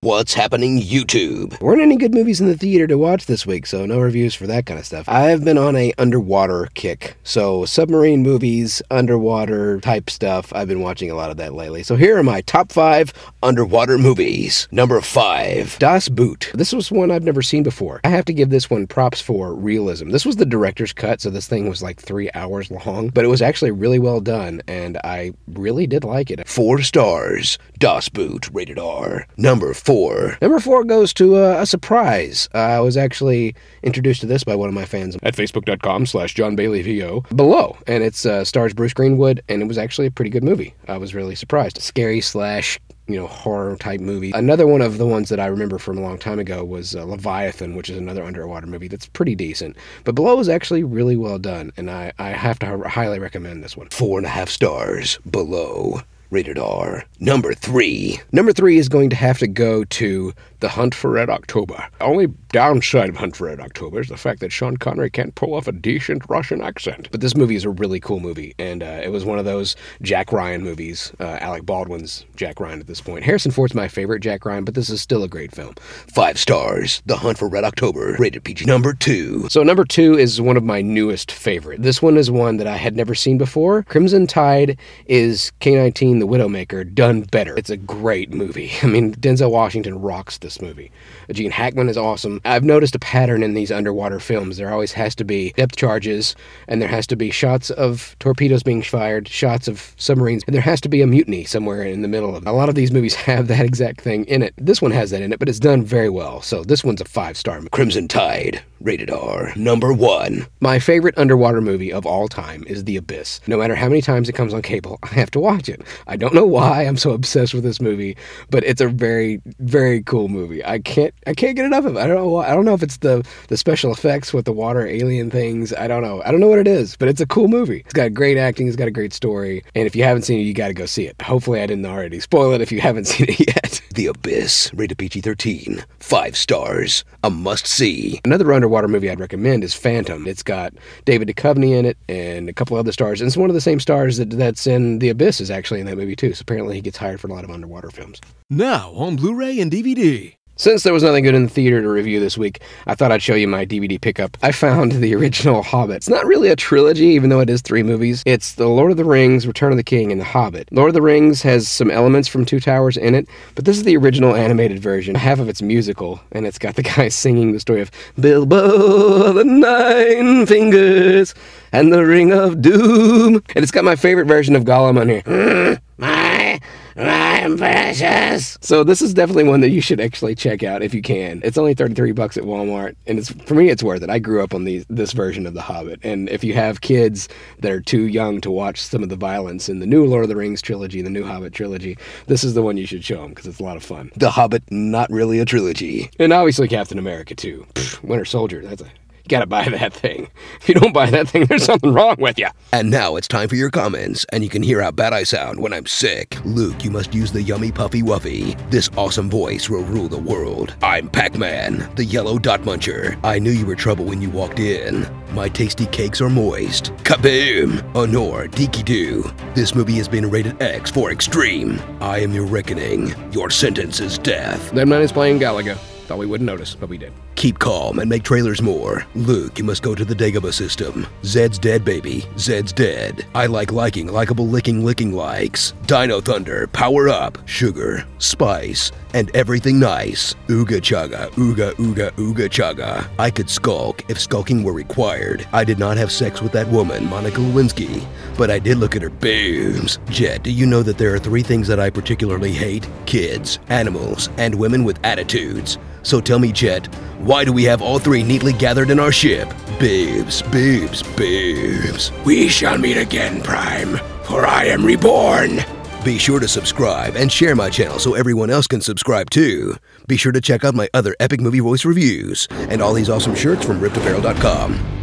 What's happening YouTube? Weren't any good movies in the theater to watch this week, so no reviews for that kind of stuff. I've been on a underwater kick, so submarine movies, underwater type stuff, I've been watching a lot of that lately. So here are my top 5 underwater movies. Number 5, Das Boot. This was one I've never seen before. I have to give this one props for realism. This was the director's cut, so this thing was like 3 hours long, but it was actually really well done, and I really did like it. 4 stars, Das Boot, rated R. Number 4. Number 4 goes to a surprise. I was actually introduced to this by one of my fans at facebook.com/JohnBaileyVO below, and it stars Bruce Greenwood, and it was actually a pretty good movie. I was really surprised. Scary slash horror type movie. Another one of the ones that I remember from a long time ago was Leviathan, which is another underwater movie that's pretty decent. But Below is actually really well done, and I have to highly recommend this one. 4.5 stars, Below, rated R. Number 3. Number 3 is going to have to go to The Hunt for Red October. Only downside of Hunt for Red October is the fact that Sean Connery can't pull off a decent Russian accent. But this movie is a really cool movie, and it was one of those Jack Ryan movies. Alec Baldwin's Jack Ryan at this point. Harrison Ford's my favorite Jack Ryan, but this is still a great film. 5 stars, The Hunt for Red October, rated PG. Number 2. So number 2 is one of my newest favorite. This one is one that I had never seen before. Crimson Tide is K-19 The Widowmaker done better. It's a great movie. I mean, Denzel Washington rocks this movie. Gene Hackman is awesome. I've noticed a pattern in these underwater films. There always has to be depth charges, and there has to be shots of torpedoes being fired, shots of submarines, and there has to be a mutiny somewhere in the middle of it. A lot of these movies have that exact thing in it. This one has that in it, but it's done very well. So this one's a 5-star. Crimson Tide, rated R. Number 1. My favorite underwater movie of all time is The Abyss. No matter how many times it comes on cable, I have to watch it. I don't know why I'm so obsessed with this movie, but it's a very, very cool movie. I can't get enough of it. I don't know why. I don't know if it's the special effects with the water alien things. I don't know what it is, but it's a cool movie. It's got great acting, it's got a great story, and if you haven't seen it, you gotta go see it. Hopefully I didn't already spoil it if you haven't seen it yet. The Abyss, rated PG-13, 5 stars, a must-see. Another underwater movie I'd recommend is Phantom. It's got David Duchovny in it and a couple other stars, and it's one of the same stars that's in The Abyss is actually in that movie too, so apparently he gets hired for a lot of underwater films. Now on Blu-ray and DVD. Since there was nothing good in the theater to review this week, I thought I'd show you my DVD pickup. I found the original Hobbit. It's not really a trilogy, even though it is 3 movies. It's The Lord of the Rings, Return of the King, and The Hobbit. Lord of the Rings has some elements from Two Towers in it, but this is the original animated version. Half of it's musical, and it's got the guy singing the story of Bilbo, the 9 Fingers, and the Ring of Doom. And it's got my favorite version of Gollum on here. I'm precious. So this is definitely one that you should actually check out if you can. It's only $33 at Walmart, and for me it's worth it. I grew up on this version of The Hobbit, and if you have kids that are too young to watch some of the violence in the new Lord of the Rings trilogy, the new Hobbit trilogy, this is the one you should show them because it's a lot of fun. The Hobbit, not really a trilogy. And obviously Captain America too. Winter Soldier, you gotta buy that thing. If you don't buy that thing, there's something wrong with you. And now it's time for your comments, and you can hear how bad I sound when I'm sick. Luke, you must use the yummy puffy wuffy. This awesome voice will rule the world. I'm Pac-Man, the yellow dot muncher. I knew you were trouble when you walked in. My tasty cakes are moist. Kaboom! Honor, deeky-doo. This movie has been rated X for extreme. I am your reckoning. Your sentence is death. That man is playing Galaga. Thought we wouldn't notice, but we did. Keep calm and make trailers more. Luke, you must go to the Dagobah system. Zed's dead, baby. Zed's dead. I like liking, likable licking likes. Dino Thunder, power up. Sugar, spice, and everything nice. Ooga chaga, ooga ooga ooga chaga. I could skulk if skulking were required. I did not have sex with that woman, Monica Lewinsky, but I did look at her boobs. Jet, do you know that there are 3 things that I particularly hate? Kids, animals, and women with attitudes. So tell me, Jet, why do we have all 3 neatly gathered in our ship? Boobs, boobs, boobs. We shall meet again, Prime, for I am reborn. Be sure to subscribe and share my channel so everyone else can subscribe too. Be sure to check out my other epic movie voice reviews and all these awesome shirts from RippedApparel.com.